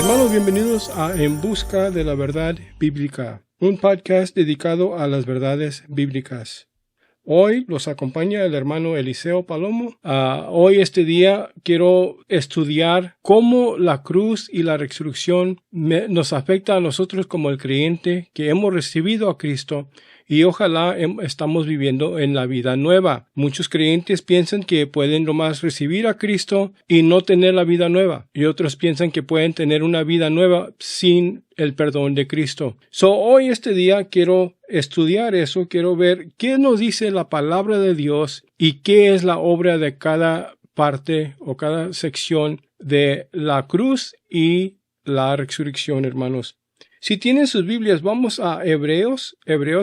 Hermanos, bienvenidos a En Busca de la Verdad Bíblica, un podcast dedicado a las verdades bíblicas. Hoy los acompaña el hermano Eliseo Palomo. Hoy este día quiero estudiar cómo la cruz y la resurrección nos afecta a nosotros como el creyente que hemos recibido a Cristo y ojalá estamos viviendo en la vida nueva. Muchos creyentes piensan que pueden nomás recibir a Cristo y no tener la vida nueva, y otros piensan que pueden tener una vida nueva sin el perdón de Cristo. Hoy este día quiero estudiar eso, quiero ver qué nos dice la palabra de Dios y qué es la obra de cada parte o cada sección de la cruz y la resurrección, hermanos. Si tienen sus Biblias, vamos a Hebreos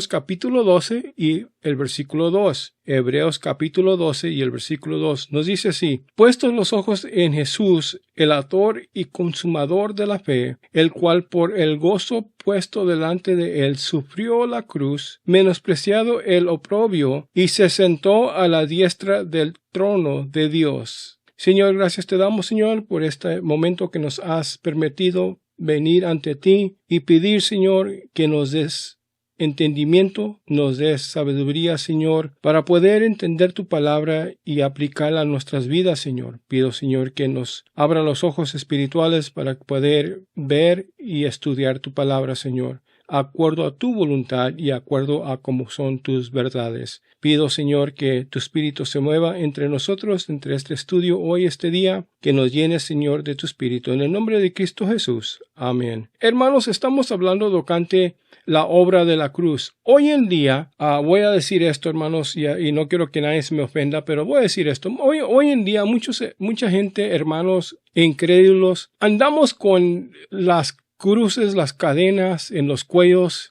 capítulo 12 y el versículo 2. Hebreos capítulo 12 y el versículo 2 nos dice así: puestos los ojos en Jesús, el autor y consumador de la fe, el cual por el gozo puesto delante de él sufrió la cruz, menospreciado el oprobio, y se sentó a la diestra del trono de Dios. Señor, gracias te damos, Señor, por este momento que nos has permitido venir ante ti y pedir, Señor, que nos des entendimiento, nos des sabiduría, Señor, para poder entender tu palabra y aplicarla a nuestras vidas, Señor. Pido, Señor, que nos abra los ojos espirituales para poder ver y estudiar tu palabra, Señor, acuerdo a tu voluntad y acuerdo a cómo son tus verdades. Pido, Señor, que tu Espíritu se mueva entre nosotros, entre este estudio hoy, este día, que nos llenes, Señor, de tu Espíritu. En el nombre de Cristo Jesús. Amén. Hermanos, estamos hablando tocante la obra de la cruz. Hoy en día, voy a decir esto, hermanos, y no quiero que nadie se me ofenda, pero voy a decir esto. Hoy en día, mucha gente, hermanos, incrédulos, andamos con las cruces, las cadenas en los cuellos,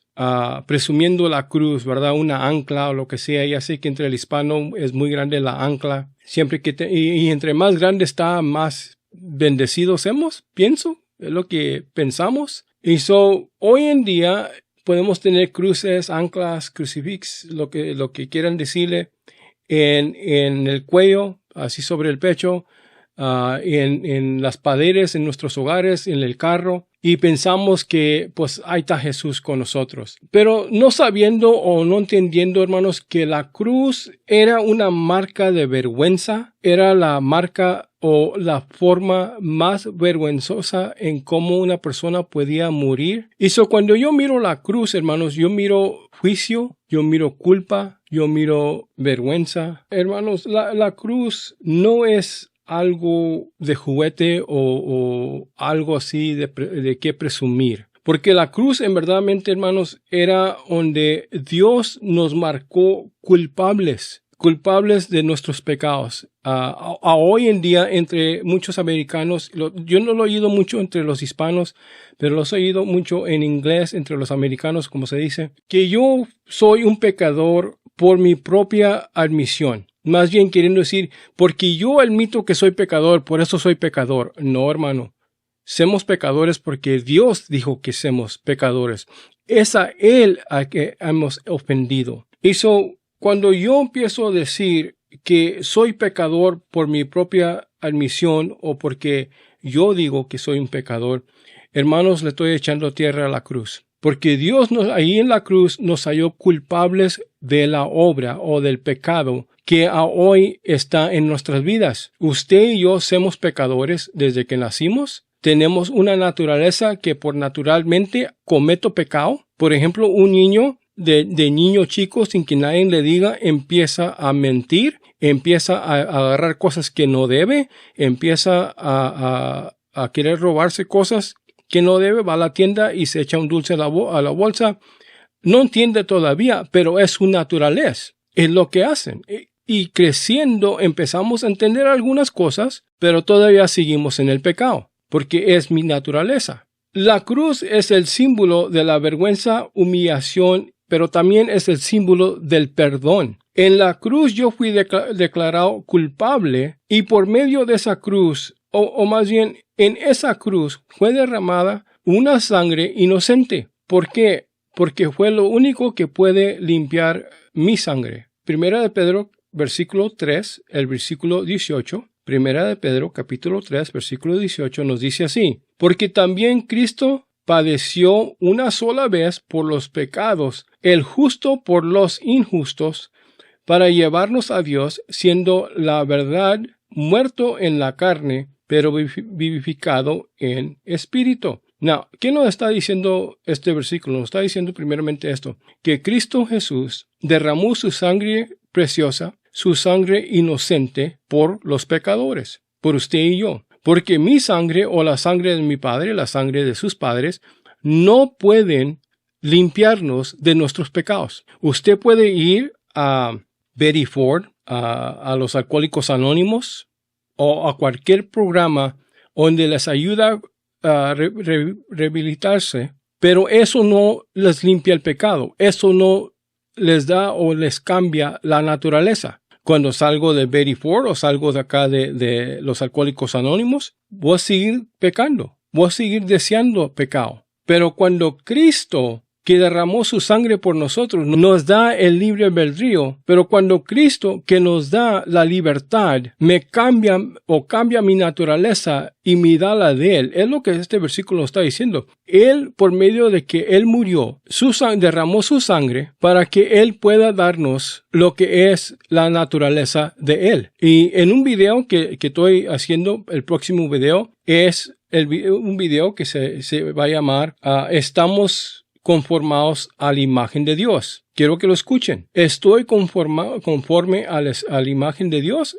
presumiendo la cruz, ¿verdad? Una ancla o lo que sea. Ya sé que entre el hispano es muy grande la ancla. Siempre que y entre más grande está, más bendecidos hemos, pienso. Es lo que pensamos. Y hoy en día podemos tener cruces, anclas, crucifix, lo que quieran decirle, en el cuello, así sobre el pecho, en las paredes, en nuestros hogares, en el carro, y pensamos que pues ahí está Jesús con nosotros. Pero no sabiendo o no entendiendo, hermanos, que la cruz era una marca de vergüenza, era la marca o la forma más vergonzosa en cómo una persona podía morir. Y cuando yo miro la cruz, hermanos, yo miro juicio, yo miro culpa, yo miro vergüenza. Hermanos, la cruz no es algo de juguete o algo así de qué presumir. Porque la cruz, en verdadmente, hermanos, era donde Dios nos marcó culpables de nuestros pecados. Hoy en día, entre muchos americanos, yo no lo he oído mucho entre los hispanos, pero lo he oído mucho en inglés entre los americanos, como se dice, que yo soy un pecador por mi propia admisión. Más bien queriendo decir, porque yo admito que soy pecador, por eso soy pecador. No, hermano. Somos pecadores porque Dios dijo que somos pecadores. Es a Él a que hemos ofendido. Y cuando yo empiezo a decir que soy pecador por mi propia admisión o porque yo digo que soy un pecador, hermanos, le estoy echando tierra a la cruz. Porque Dios ahí en la cruz nos halló culpables de la obra o del pecado que hoy está en nuestras vidas. Usted y yo somos pecadores desde que nacimos. Tenemos una naturaleza que por naturalmente cometo pecado. Por ejemplo, un niño de niño chico, sin que nadie le diga, empieza a mentir, empieza a agarrar cosas que no debe, empieza a querer robarse cosas que no debe, va a la tienda y se echa un dulce a la bolsa. No entiende todavía, pero es su naturaleza. Es lo que hacen. Y creciendo empezamos a entender algunas cosas, pero todavía seguimos en el pecado, porque es mi naturaleza. La cruz es el símbolo de la vergüenza, humillación, pero también es el símbolo del perdón. En la cruz yo fui declarado culpable y por medio de esa cruz, o más bien en esa cruz fue derramada una sangre inocente. ¿Por qué? Porque fue lo único que puede limpiar mi sangre. Primera de Pedro, versículo 3, el versículo 18. Primera de Pedro, capítulo 3, versículo 18, nos dice así: porque también Cristo padeció una sola vez por los pecados, el justo por los injustos, para llevarnos a Dios, siendo la verdad muerto en la carne, pero vivificado en espíritu. Now, ¿qué nos está diciendo este versículo? Nos está diciendo primeramente esto, que Cristo Jesús derramó su sangre preciosa, su sangre inocente por los pecadores, por usted y yo. Porque mi sangre o la sangre de mi padre, la sangre de sus padres, no pueden limpiarnos de nuestros pecados. Usted puede ir a Betty Ford, a los Alcohólicos Anónimos o a cualquier programa donde les ayuda a rehabilitarse, pero eso no les limpia el pecado. Eso no les da o les cambia la naturaleza. Cuando salgo de Betty Ford o salgo de acá de los Alcohólicos Anónimos, voy a seguir pecando, voy a seguir deseando pecado. Pero cuando Cristo, que derramó su sangre por nosotros, nos da el libre albedrío, pero cuando Cristo, que nos da la libertad, me cambia o cambia mi naturaleza y me da la de Él, es lo que este versículo está diciendo. Él, por medio de que Él murió, derramó su sangre para que Él pueda darnos lo que es la naturaleza de Él. Y en un video que estoy haciendo, el próximo video, es un video que se va a llamar Estamos conformados a la imagen de Dios. Quiero que lo escuchen. ¿Estoy conforme a la imagen de Dios?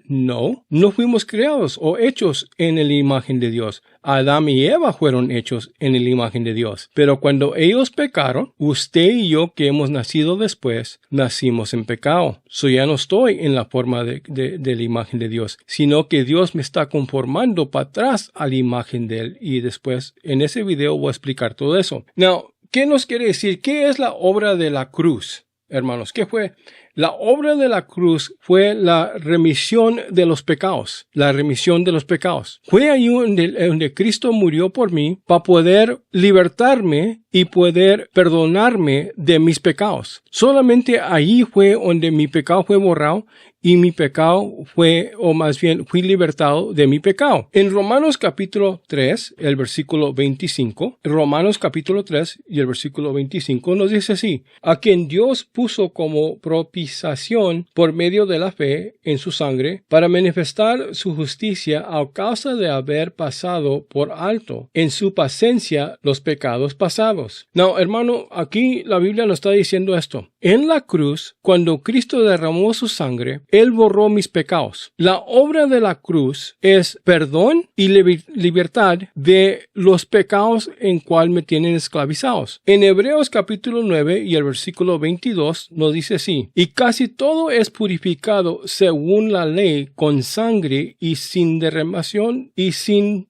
No fuimos creados o hechos en la imagen de Dios. Adán y Eva fueron hechos en la imagen de Dios. Pero cuando ellos pecaron, usted y yo que hemos nacido después, nacimos en pecado. Ya no estoy en la forma de la imagen de Dios, sino que Dios me está conformando para atrás a la imagen de Él. Y después, en ese video voy a explicar todo eso. Now, ¿qué nos quiere decir? ¿Qué es la obra de la cruz, hermanos? ¿Qué fue? La obra de la cruz fue la remisión de los pecados. La remisión de los pecados. Fue ahí donde Cristo murió por mí para poder libertarme y poder perdonarme de mis pecados. Solamente ahí fue donde mi pecado fue borrado y mi pecado fui libertado de mi pecado. En Romanos capítulo 3, el versículo 25, Romanos capítulo 3 y el versículo 25 nos dice así: a quien Dios puso como propiciación por medio de la fe en su sangre para manifestar su justicia a causa de haber pasado por alto en su paciencia los pecados pasados. No, hermano, aquí la Biblia nos está diciendo esto. En la cruz, cuando Cristo derramó su sangre, Él borró mis pecados. La obra de la cruz es perdón y libertad de los pecados en cual me tienen esclavizados. En Hebreos capítulo 9 y el versículo 22 nos dice así: y casi todo es purificado según la ley con sangre, y sin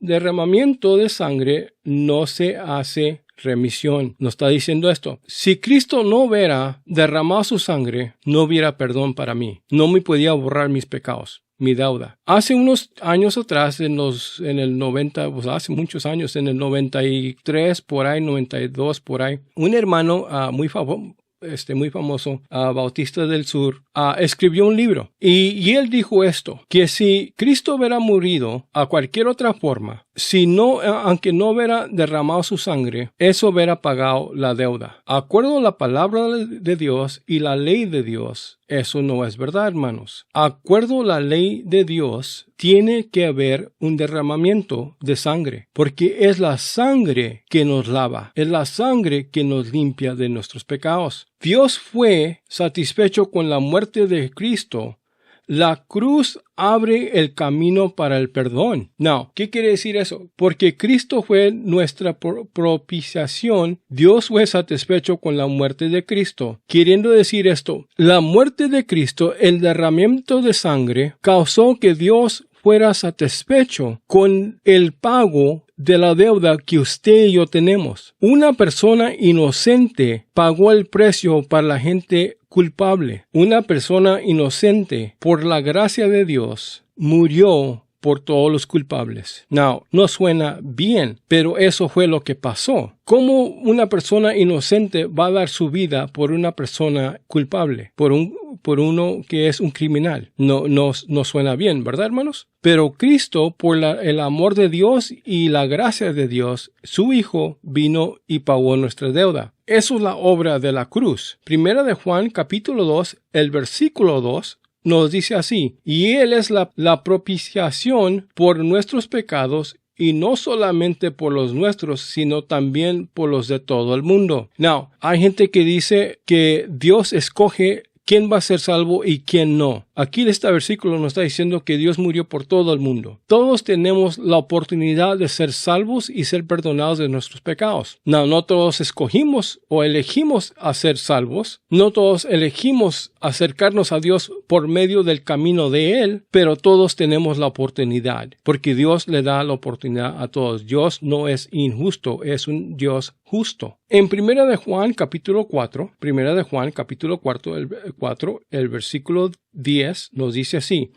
derramamiento de sangre no se hace remisión. Nos está diciendo esto. Si Cristo no hubiera derramado su sangre, no hubiera perdón para mí. No me podía borrar mis pecados, mi deuda. Hace unos años atrás, en el 90, pues hace muchos años, en el 93, por ahí, 92, por ahí, un hermano muy famoso, Bautista del Sur, escribió un libro. Y él dijo esto, que si Cristo hubiera morido a cualquier otra forma, aunque no hubiera derramado su sangre, eso hubiera pagado la deuda. Acuerdo a la palabra de Dios y la ley de Dios, eso no es verdad, hermanos. Acuerdo a la ley de Dios, tiene que haber un derramamiento de sangre, porque es la sangre que nos lava, es la sangre que nos limpia de nuestros pecados. Dios fue satisfecho con la muerte de Cristo. La cruz abre el camino para el perdón. No, ¿qué quiere decir eso? Porque Cristo fue nuestra propiciación. Dios fue satisfecho con la muerte de Cristo. Queriendo decir esto, la muerte de Cristo, el derramamiento de sangre, causó que Dios fuera satisfecho con el pago de la deuda que usted y yo tenemos. Una persona inocente pagó el precio para la gente culpable. Una persona inocente, por la gracia de Dios, murió por todos los culpables. No suena bien, pero eso fue lo que pasó. ¿Cómo una persona inocente va a dar su vida por una persona culpable, por un por uno que es un criminal. No suena bien, ¿verdad, hermanos? Pero Cristo, por el amor de Dios y la gracia de Dios, su Hijo vino y pagó nuestra deuda. Eso es la obra de la cruz. Primera de Juan, capítulo 2, el versículo 2, nos dice así: y Él es la propiciación por nuestros pecados, y no solamente por los nuestros, sino también por los de todo el mundo. Now, hay gente que dice que Dios escoge quién va a ser salvo y quién no. Aquí este versículo nos está diciendo que Dios murió por todo el mundo. Todos tenemos la oportunidad de ser salvos y ser perdonados de nuestros pecados. No todos escogimos o elegimos a ser salvos. No todos elegimos acercarnos a Dios por medio del camino de Él, pero todos tenemos la oportunidad, porque Dios le da la oportunidad a todos. Dios no es injusto, es un Dios justo. En Primera de Juan, capítulo 4, el versículo 10 nos dice así: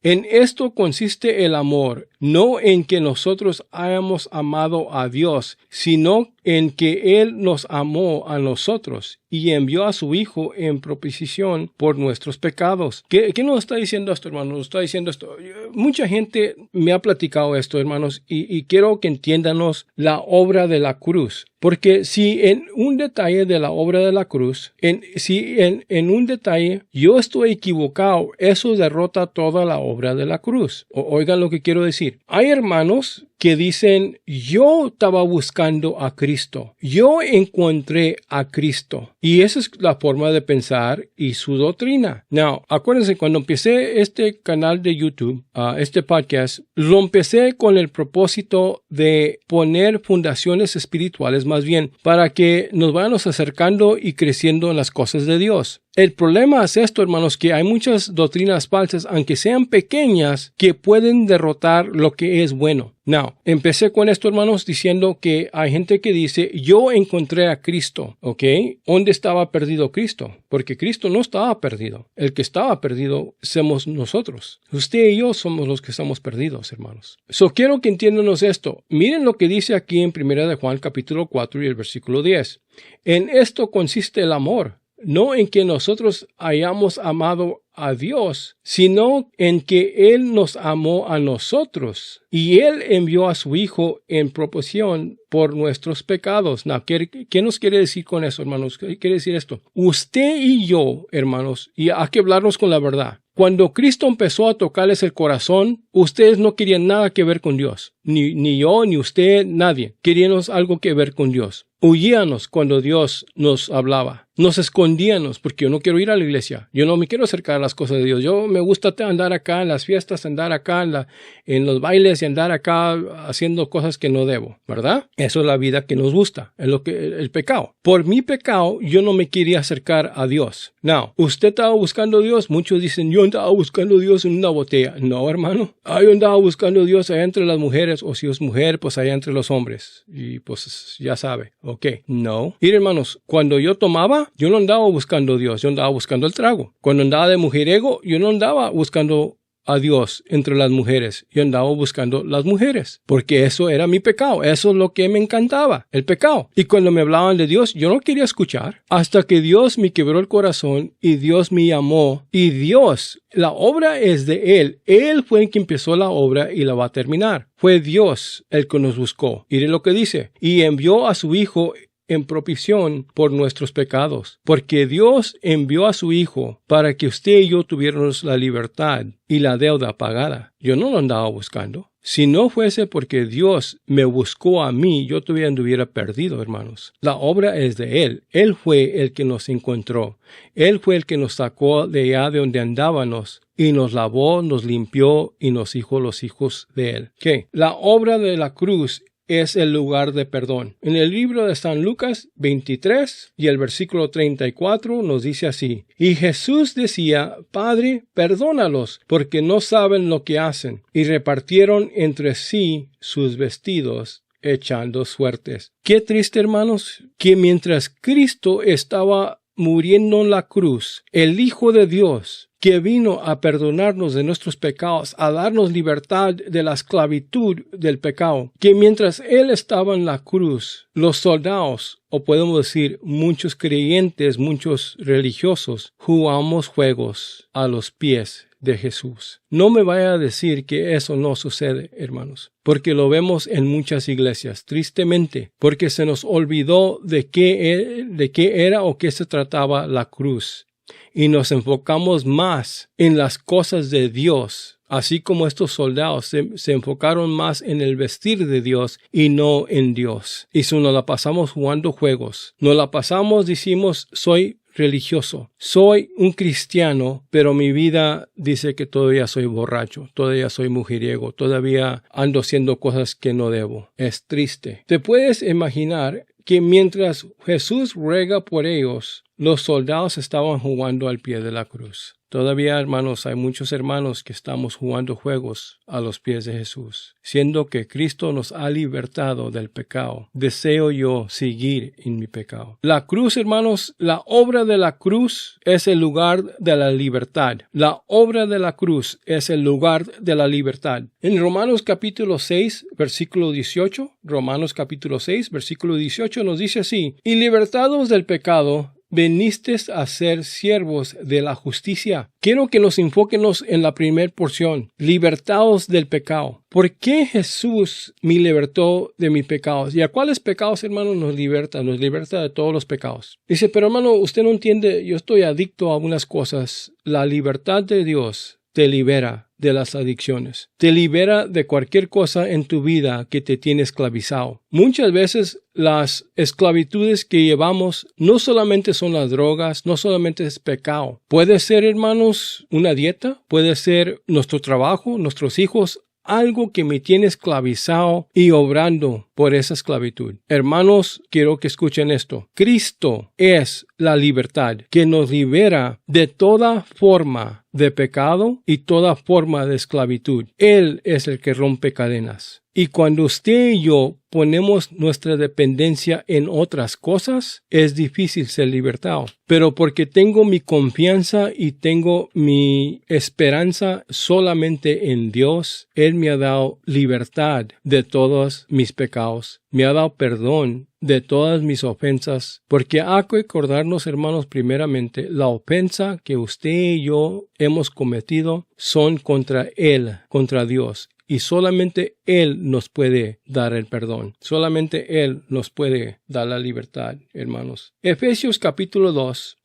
en esto consiste el amor, no en que nosotros hayamos amado a Dios, sino en que Él nos amó a nosotros y envió a su Hijo en propiciación por nuestros pecados. ¿Qué nos está diciendo esto, hermanos? Nos está diciendo esto. Mucha gente me ha platicado esto, hermanos, y quiero que entiéndanos la obra de la cruz. Porque si en un detalle de la obra de la cruz, si en un detalle yo estoy equivocado, eso derrota toda la obra de la cruz. Oigan lo que quiero decir. Hay hermanos que dicen: yo estaba buscando a Cristo, yo encontré a Cristo. Y esa es la forma de pensar y su doctrina. Now, acuérdense, cuando empecé este canal de YouTube, este podcast, lo empecé con el propósito de poner fundaciones espirituales, más bien, para que nos vayamos acercando y creciendo en las cosas de Dios. El problema es esto, hermanos, que hay muchas doctrinas falsas, aunque sean pequeñas, que pueden derrotar lo que es bueno. Now, empecé con esto, hermanos, diciendo que hay gente que dice: yo encontré a Cristo, ¿ok? ¿Dónde estaba perdido Cristo? Porque Cristo no estaba perdido. El que estaba perdido somos nosotros. Usted y yo somos los que estamos perdidos, hermanos. Quiero que entiéndanos esto. Miren lo que dice aquí en 1 de Juan, capítulo 4 y el versículo 10. En esto consiste el amor, no en que nosotros hayamos amado a Dios, sino en que Él nos amó a nosotros y Él envió a su Hijo en propiciación por nuestros pecados. Now, ¿qué nos quiere decir con eso, hermanos? ¿Qué quiere decir esto? Usted y yo, hermanos, y hay que hablarnos con la verdad. Cuando Cristo empezó a tocarles el corazón, ustedes no querían nada que ver con Dios. Ni yo, ni usted, nadie. Queríamos algo que ver con Dios. Huíanos cuando Dios nos hablaba. Nos escondíamos porque yo no quiero ir a la iglesia. Yo no me quiero acercar a las cosas de Dios. Yo me gusta andar acá en las fiestas, andar acá en los bailes y andar acá haciendo cosas que no debo, ¿verdad? Eso es la vida que nos gusta, es el pecado. Por mi pecado, yo no me quería acercar a Dios. Now, ¿usted estaba buscando a Dios? Muchos dicen: yo andaba buscando a Dios en una botella. No, hermano. Yo andaba buscando a Dios allá entre las mujeres, o si es mujer, pues allá entre los hombres. Y pues ya sabe. Ok. No. Mire, hermanos, cuando yo tomaba, yo no andaba buscando a Dios, yo andaba buscando el trago. Cuando andaba de mujeriego, yo no andaba buscando a Dios entre las mujeres, yo andaba buscando las mujeres, porque eso era mi pecado, eso es lo que me encantaba, el pecado. Y cuando me hablaban de Dios, yo no quería escuchar, hasta que Dios me quebró el corazón y Dios me amó, y Dios, la obra es de Él fue el que empezó la obra y la va a terminar. Fue Dios el que nos buscó. Mire lo que dice: y envió a su Hijo en propiciación por nuestros pecados, porque Dios envió a su Hijo para que usted y yo tuviéramos la libertad y la deuda pagada. Yo no lo andaba buscando. Si no fuese porque Dios me buscó a mí, yo todavía anduviera perdido, hermanos. La obra es de Él. Él fue el que nos encontró. Él fue el que nos sacó de allá de donde andábamos y nos lavó, nos limpió y nos hizo los hijos de Él. ¿Qué? La obra de la cruz es el lugar de perdón. En el libro de San Lucas 23 y el versículo 34 nos dice así: y Jesús decía: Padre, perdónalos, porque no saben lo que hacen. Y repartieron entre sí sus vestidos, echando suertes. Qué triste, hermanos, que mientras Cristo estaba muriendo en la cruz, el Hijo de Dios, que vino a perdonarnos de nuestros pecados, a darnos libertad de la esclavitud del pecado, que mientras Él estaba en la cruz, los soldados, o podemos decir muchos creyentes, muchos religiosos, jugamos juegos a los pies de Jesús. No me vaya a decir que eso no sucede, hermanos, porque lo vemos en muchas iglesias, tristemente, porque se nos olvidó de qué era o qué se trataba la cruz. Y nos enfocamos más en las cosas de Dios, así como estos soldados se enfocaron más en el vestir de Dios y no en Dios. Y si nos la pasamos jugando juegos, nos la pasamos, decimos, soy religioso, soy un cristiano, pero mi vida dice que todavía soy borracho, todavía soy mujeriego, todavía ando haciendo cosas que no debo. Es triste. ¿Te puedes imaginar que mientras Jesús ruega por ellos, los soldados estaban jugando al pie de la cruz? Todavía, hermanos, hay muchos hermanos que estamos jugando juegos a los pies de Jesús. Siendo que Cristo nos ha libertado del pecado, deseo yo seguir en mi pecado. La cruz, hermanos, la obra de la cruz es el lugar de la libertad. La obra de la cruz es el lugar de la libertad. En Romanos capítulo 6, versículo 18, Romanos capítulo 6, versículo 18 nos dice así: y libertados del pecado, venisteis a ser siervos de la justicia. Quiero que nos enfoquemos en la primera porción, libertados del pecado. ¿Por qué Jesús me libertó de mis pecados? ¿Y a cuáles pecados, hermano, nos liberta? Nos liberta de todos los pecados. Dice, pero hermano, usted no entiende, yo estoy adicto a algunas cosas. La libertad de Dios te libera de las adicciones. Te libera de cualquier cosa en tu vida que te tiene esclavizado. Muchas veces las esclavitudes que llevamos no solamente son las drogas, no solamente es pecado. Puede ser, hermanos, una dieta, puede ser nuestro trabajo, nuestros hijos, algo que me tiene esclavizado y obrando por esa esclavitud. Hermanos, quiero que escuchen esto. Cristo es la libertad que nos libera de toda forma de pecado y toda forma de esclavitud. Él es el que rompe cadenas. Y cuando usted y yo ponemos nuestra dependencia en otras cosas, es difícil ser libertado. Pero porque tengo mi confianza y tengo mi esperanza solamente en Dios, Él me ha dado libertad de todos mis pecados. Me ha dado perdón de todas mis ofensas, porque hay que recordarnos, hermanos, primeramente, la ofensa que usted y yo hemos cometido son contra Él, contra Dios. Y solamente Él nos puede dar el perdón. Solamente Él nos puede dar la libertad, hermanos. Efesios capítulo 2,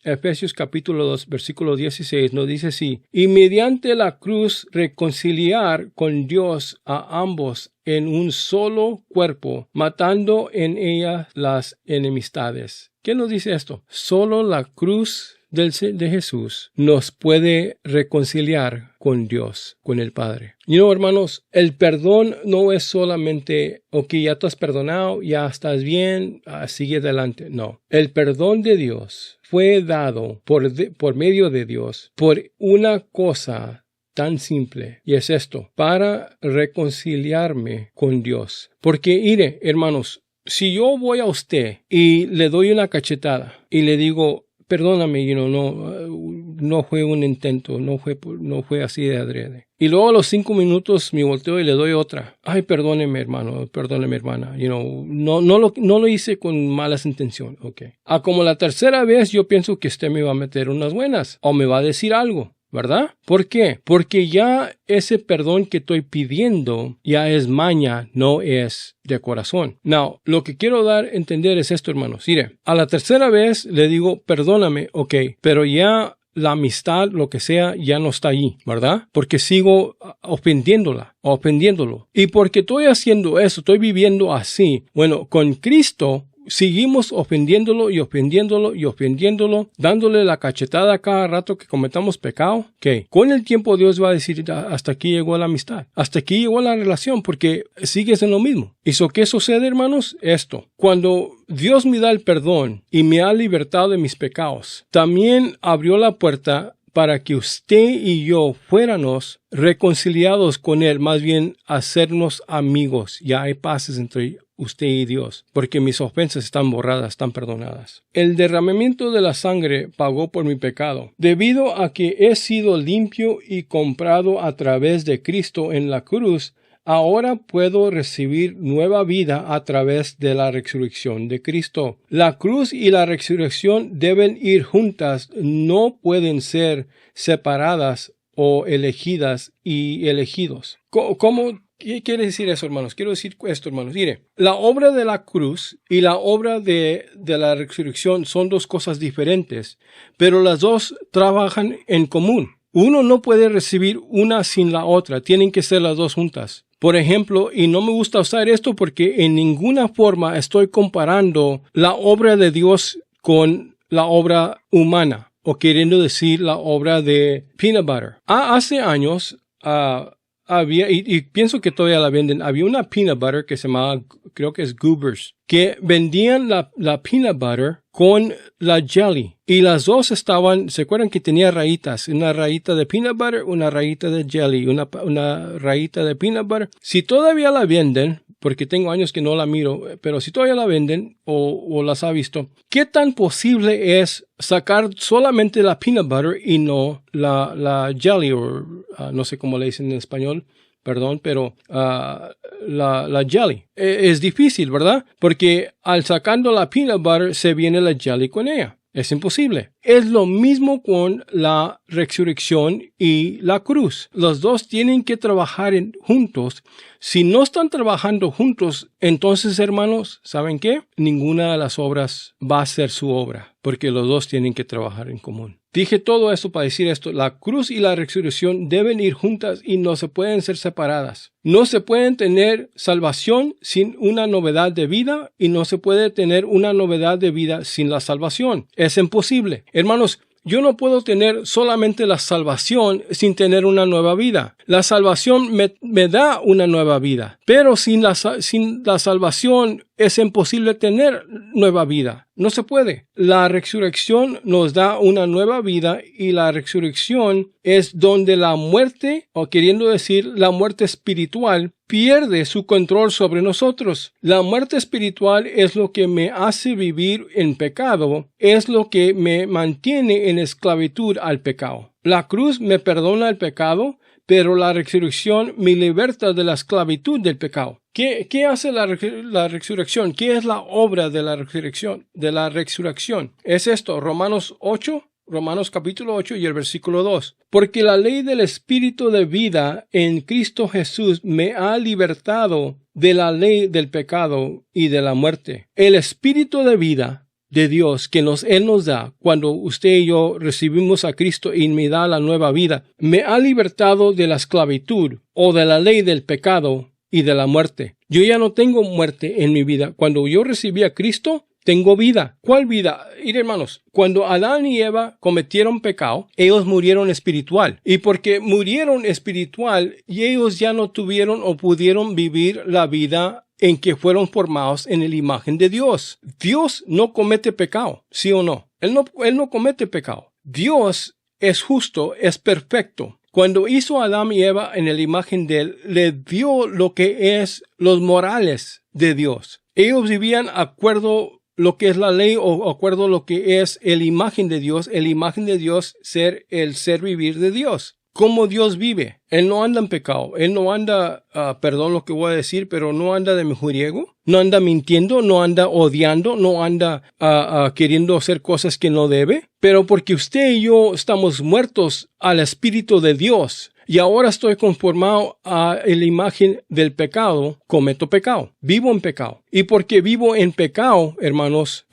versículo 16 nos dice así: y mediante la cruz reconciliar con Dios a ambos en un solo cuerpo, matando en ella las enemistades. ¿Qué nos dice esto? Solo la cruz de Jesús nos puede reconciliar con Dios, con el Padre. Hermanos, el perdón no es solamente, ok, ya estás perdonado, ya estás bien, sigue adelante. No, el perdón de Dios fue dado por medio de Dios por una cosa tan simple, y es esto: para reconciliarme con Dios. Porque, mire, hermanos, si yo voy a usted y le doy una cachetada y le digo, perdóname, no fue un intento, no fue así de adrede. Y luego a los 5 minutos me volteo y le doy otra. Ay, perdóneme, hermano, perdóneme, hermana. No lo hice con malas intenciones. Okay. Como la tercera vez yo pienso que usted me va a meter unas buenas o me va a decir algo, ¿verdad? ¿Por qué? Porque ya ese perdón que estoy pidiendo ya es maña, no es de corazón. Now, lo que quiero dar a entender es esto, hermanos. Mire, a la tercera vez le digo, perdóname, ok, pero ya la amistad, lo que sea, ya no está allí, ¿verdad? Porque sigo ofendiéndolo. Y porque estoy haciendo eso, estoy viviendo así. Bueno, con Cristo seguimos ofendiéndolo, dándole la cachetada cada rato que cometamos pecado. Que con el tiempo Dios va a decir, hasta aquí llegó la amistad, hasta aquí llegó la relación, porque sigues en lo mismo. ¿Y qué sucede, hermanos? Esto: cuando Dios me da el perdón y me ha libertado de mis pecados, también abrió la puerta para que usted y yo fuéramos reconciliados con Él, más bien hacernos amigos. Ya hay paces entre usted y Dios, porque mis ofensas están borradas, están perdonadas. El derramamiento de la sangre pagó por mi pecado. Debido a que he sido limpio y comprado a través de Cristo en la cruz, ahora puedo recibir nueva vida a través de la resurrección de Cristo. La cruz y la resurrección deben ir juntas, no pueden ser separadas o elegidas y elegidos. ¿Qué quiere decir eso, hermanos? Quiero decir esto, hermanos. Mire, la obra de la cruz y la obra de la resurrección son dos cosas diferentes, pero las dos trabajan en común. Uno no puede recibir una sin la otra, tienen que ser las dos juntas. Por ejemplo, y no me gusta usar esto porque en ninguna forma estoy comparando la obra de Dios con la obra humana, o queriendo decir la obra de peanut butter. Hace años había, y pienso que todavía la venden, había una peanut butter que se llamaba, creo que es Goobers, que vendían la peanut butter con la jelly. Y las dos estaban, ¿se acuerdan que tenía rayitas? Una rayita de peanut butter, una rayita de jelly, una rayita de peanut butter. Si todavía la venden, porque tengo años que no la miro, pero si todavía la venden o las ha visto, ¿qué tan posible es sacar solamente la peanut butter y no la jelly, o no sé cómo le dicen en español? Perdón, pero la jelly. Es difícil, ¿verdad? Porque al sacando la peanut butter se viene la jelly con ella. Es imposible. Es lo mismo con la resurrección y la cruz. Los dos tienen que trabajar juntos. Si no están trabajando juntos, entonces, hermanos, ¿saben qué? Ninguna de las obras va a ser su obra, porque los dos tienen que trabajar en común. Dije todo esto para decir esto. La cruz y la resurrección deben ir juntas y no se pueden ser separadas. No se pueden tener salvación sin una novedad de vida y no se puede tener una novedad de vida sin la salvación. Es imposible. Hermanos, yo no puedo tener solamente la salvación sin tener una nueva vida. La salvación me da una nueva vida, pero sin la salvación es imposible tener nueva vida. No se puede. La resurrección nos da una nueva vida y la resurrección es donde la muerte, o queriendo decir la muerte espiritual, pierde su control sobre nosotros. La muerte espiritual es lo que me hace vivir en pecado, es lo que me mantiene en esclavitud al pecado. La cruz me perdona el pecado, pero la resurrección me liberta de la esclavitud del pecado. ¿Qué hace la resurrección? ¿Qué es la obra de la resurrección? Es esto, Romanos capítulo 8 y el versículo 2. Porque la ley del Espíritu de vida en Cristo Jesús me ha libertado de la ley del pecado y de la muerte. El Espíritu de vida de Dios que Él nos da cuando usted y yo recibimos a Cristo y me da la nueva vida, me ha libertado de la esclavitud o de la ley del pecado y de la muerte. Yo ya no tengo muerte en mi vida. Cuando yo recibí a Cristo, tengo vida. ¿Cuál vida? Mire, hermanos, cuando Adán y Eva cometieron pecado, ellos murieron espiritual. Y porque murieron espiritual, y ellos ya no tuvieron o pudieron vivir la vida en que fueron formados en la imagen de Dios. Dios no comete pecado, ¿sí o no? Él no comete pecado. Dios es justo, es perfecto. Cuando hizo a Adán y Eva en la imagen de Él, le dio lo que es los morales de Dios. Ellos vivían acuerdo lo que es la ley o acuerdo lo que es la imagen de Dios, ser el ser vivir de Dios. Cómo Dios vive. Él no anda en pecado. Él no anda, perdón lo que voy a decir, pero no anda de mujeriego. No anda mintiendo, no anda odiando, no anda queriendo hacer cosas que no debe. Pero porque usted y yo estamos muertos al Espíritu de Dios y ahora estoy conformado a la imagen del pecado, cometo pecado. Vivo en pecado. Y porque vivo en pecado, hermanos,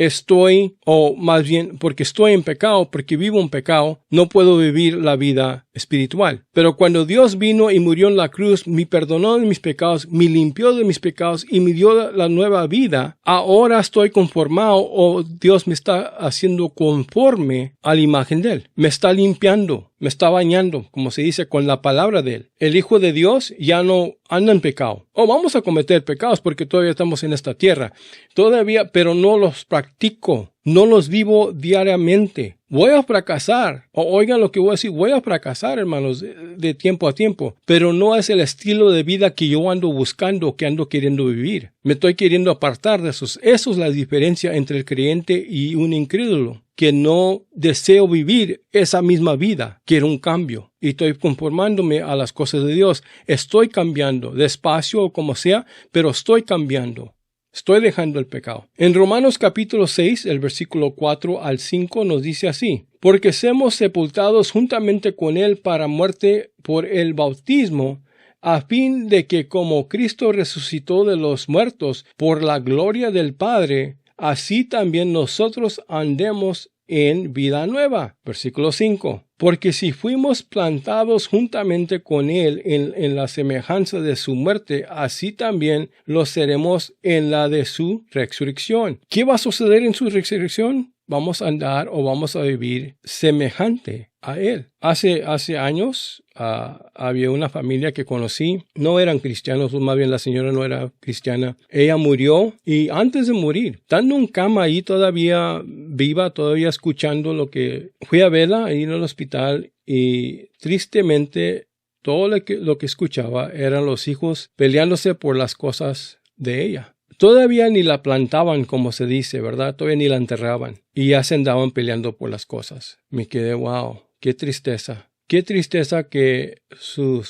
porque estoy en pecado, porque vivo en pecado, no puedo vivir la vida espiritual. Pero cuando Dios vino y murió en la cruz, me perdonó de mis pecados, me limpió de mis pecados y me dio la nueva vida, ahora estoy conformado o Dios me está haciendo conforme a la imagen de Él. Me está limpiando, me está bañando, como se dice, con la la palabra de Él. El Hijo de Dios ya no anda en pecado. Vamos a cometer pecados porque todavía estamos en esta tierra. Todavía, pero no los practico. No los vivo diariamente. Voy a fracasar. Oigan lo que voy a decir. Voy a fracasar, hermanos, de tiempo a tiempo. Pero no es el estilo de vida que yo ando buscando, que ando queriendo vivir. Me estoy queriendo apartar de esos. Eso es la diferencia entre el creyente y un incrédulo. Que no deseo vivir esa misma vida. Quiero un cambio. Y estoy conformándome a las cosas de Dios. Estoy cambiando, despacio o como sea, pero estoy cambiando. Estoy dejando el pecado. En Romanos capítulo 6, el versículo 4 al 5 nos dice así: porque somos sepultados juntamente con Él para muerte por el bautismo, a fin de que como Cristo resucitó de los muertos por la gloria del Padre, así también nosotros andemos en vida nueva. Versículo 5. Porque si fuimos plantados juntamente con Él en la semejanza de su muerte, así también lo seremos en la de su resurrección. ¿Qué va a suceder en su resurrección? Vamos a andar o vamos a vivir semejante a Él. Hace años había una familia que conocí, no eran cristianos, más bien la señora no era cristiana. Ella murió y antes de morir, estando en cama ahí todavía viva, todavía escuchando lo que... Fui a verla ahí en el hospital y tristemente todo lo que escuchaba eran los hijos peleándose por las cosas de ella. Todavía ni la plantaban, como se dice, ¿verdad? Todavía ni la enterraban. Y ya se andaban peleando por las cosas. Me quedé, wow, qué tristeza. Qué tristeza que su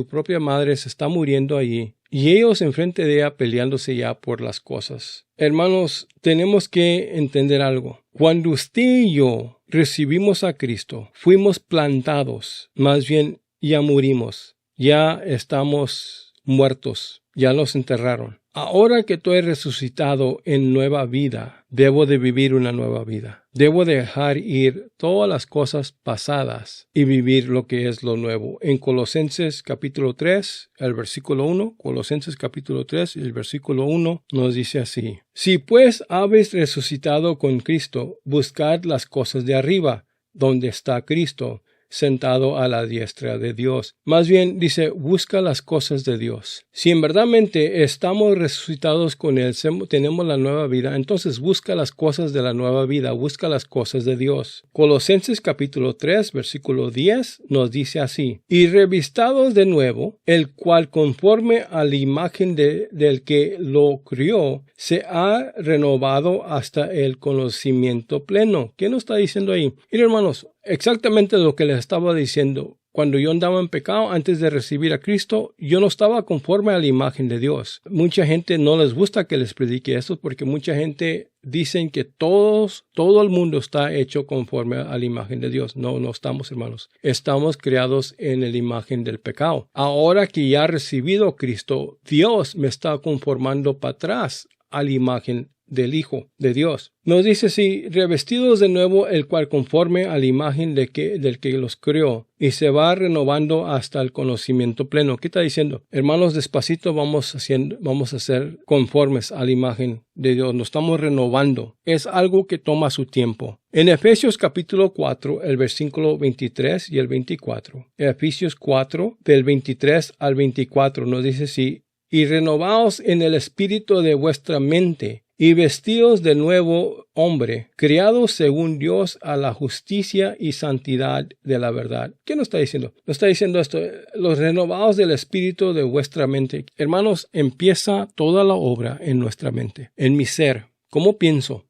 propia madre se está muriendo allí. Y ellos enfrente de ella peleándose ya por las cosas. Hermanos, tenemos que entender algo. Cuando usted y yo recibimos a Cristo, fuimos plantados. Más bien, ya murimos. Ya estamos muertos. Ya nos enterraron. Ahora que estoy resucitado en nueva vida, debo de vivir una nueva vida. Debo dejar ir todas las cosas pasadas y vivir lo que es lo nuevo. En Colosenses capítulo 3, el versículo 1, Colosenses capítulo 3, el versículo 1 nos dice así: si pues habéis resucitado con Cristo, buscad las cosas de arriba, donde está Cristo, sentado a la diestra de Dios. Más bien dice, busca las cosas de Dios. Si en verdadmente estamos resucitados con Él, tenemos la nueva vida, entonces busca las cosas de la nueva vida, busca las cosas de Dios. Colosenses capítulo 3, versículo 10 nos dice así: y revistados de nuevo, el cual conforme a la imagen del que lo crió, se ha renovado hasta el conocimiento pleno. ¿Qué nos está diciendo ahí? Miren, hermanos, exactamente lo que les estaba diciendo. Cuando yo andaba en pecado antes de recibir a Cristo, yo no estaba conforme a la imagen de Dios. Mucha gente no les gusta que les predique esto porque mucha gente dicen que todo el mundo está hecho conforme a la imagen de Dios. No estamos, hermanos. Estamos creados en la imagen del pecado. Ahora que ya he recibido a Cristo, Dios me está conformando para atrás a la imagen del Hijo de Dios. Nos dice así: revestidos de nuevo, el cual conforme a la imagen del que los creó, y se va renovando hasta el conocimiento pleno. ¿Qué está diciendo? Hermanos, despacito vamos a ser conformes a la imagen de Dios. Nos estamos renovando. Es algo que toma su tiempo. En Efesios capítulo 4, el versículo 23 y el 24. Efesios 4, del 23 al 24, nos dice así: y renovaos en el espíritu de vuestra mente, y vestidos de nuevo hombre, criados según Dios a la justicia y santidad de la verdad. ¿Qué nos está diciendo? Nos está diciendo esto: los renovados del espíritu de vuestra mente. Hermanos, empieza toda la obra en nuestra mente, en mi ser. ¿Cómo pienso?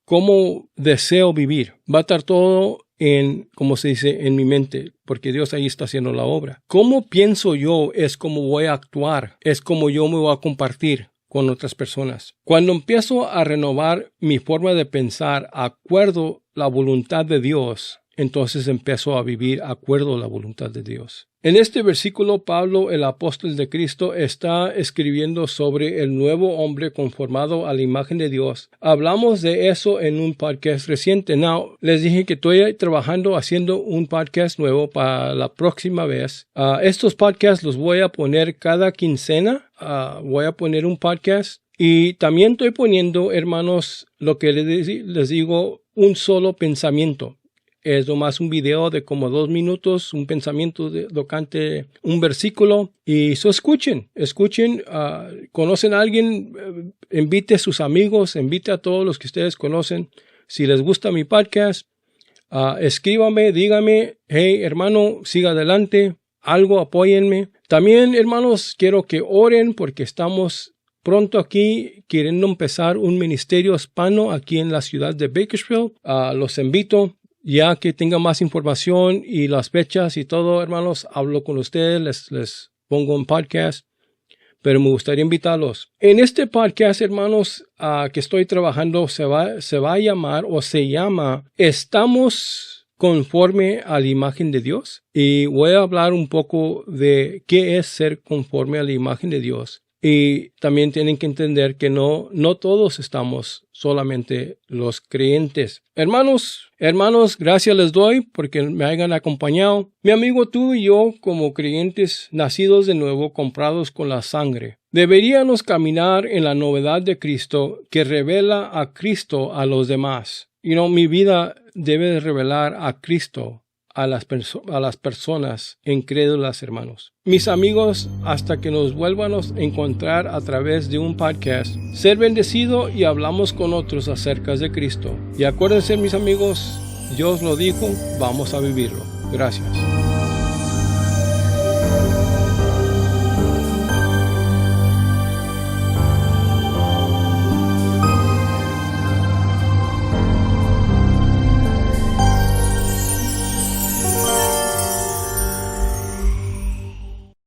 ¿Cómo deseo vivir? Va a estar todo como se dice, en mi mente, porque Dios ahí está haciendo la obra. ¿Cómo pienso yo? Es como voy a actuar, es como yo me voy a compartir con otras personas. Cuando empiezo a renovar mi forma de pensar acuerdo a la voluntad de Dios, entonces empiezo a vivir acuerdo a la voluntad de Dios. En este versículo, Pablo, el apóstol de Cristo, está escribiendo sobre el nuevo hombre conformado a la imagen de Dios. Hablamos de eso en un podcast reciente. Les dije que estoy trabajando haciendo un podcast nuevo para la próxima vez. Estos podcasts los voy a poner cada quincena. Voy a poner un podcast. Y también estoy poniendo, hermanos, lo que les digo, un solo pensamiento. Es nomás un video de como 2 minutos, un pensamiento tocante un versículo. Y escuchen, conocen a alguien, invite a sus amigos, invite a todos los que ustedes conocen. Si les gusta mi podcast, escríbame, dígame, hey hermano, siga adelante, algo, apóyenme. También, hermanos, quiero que oren porque estamos pronto aquí queriendo empezar un ministerio hispano aquí en la ciudad de Bakersfield. Los invito, ya que tenga más información y las fechas y todo, hermanos, hablo con ustedes, les pongo un podcast. Pero me gustaría invitarlos. En este podcast, hermanos, que estoy trabajando, se va a llamar o se llama ¿Estamos conforme a la imagen de Dios? Y voy a hablar un poco de qué es ser conforme a la imagen de Dios. Y también tienen que entender que no todos estamos, solamente los creyentes. Hermanos, gracias les doy porque me hayan acompañado. Mi amigo, tú y yo, como creyentes nacidos de nuevo, comprados con la sangre, deberíamos caminar en la novedad de Cristo que revela a Cristo a los demás. Mi vida debe revelar a Cristo a las personas incrédulas, hermanos. Mis amigos, hasta que nos vuelvamos a encontrar a través de un podcast, ser bendecido y hablamos con otros acerca de Cristo. Y acuérdense, mis amigos, Dios lo dijo, vamos a vivirlo. Gracias.